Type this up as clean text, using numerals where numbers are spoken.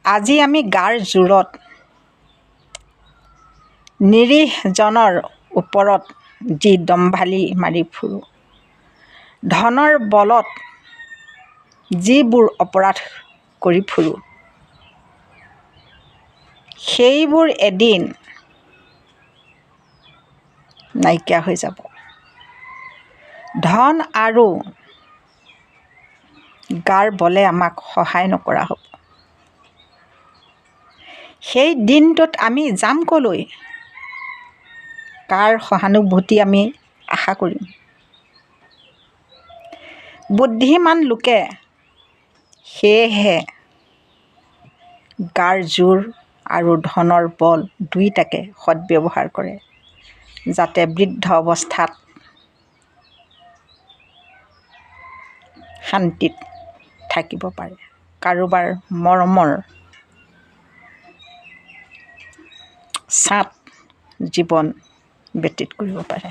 আজি আমি গাৰ জোৰত নিৰীহজনৰ ওপৰত যি দম্ভালি মাৰি ফুৰোঁ, ধনৰ বলত যিবোৰ অপৰাধ কৰি ফুৰোঁ, সেইবোৰ এদিন নাইকিয়া হৈ যাব। ধন আৰু গাৰ বলে আমাক সহায় নকৰা হ'ব। সেই দিনটোত আমি যাম ক'লৈ? কাৰ সহানুভূতি আমি আশা কৰিম? বুদ্ধিমান লোকে সেয়েহে গাৰ জোৰ আৰু ধনৰ বল দুয়োটাকে সৎব্যৱহাৰ কৰে, যাতে বৃদ্ধ অৱস্থাত শান্তিত থাকিব পাৰে, কাৰোবাৰ মৰমৰ ছাঁত জীৱন ব্যতীত কৰিব পাৰে।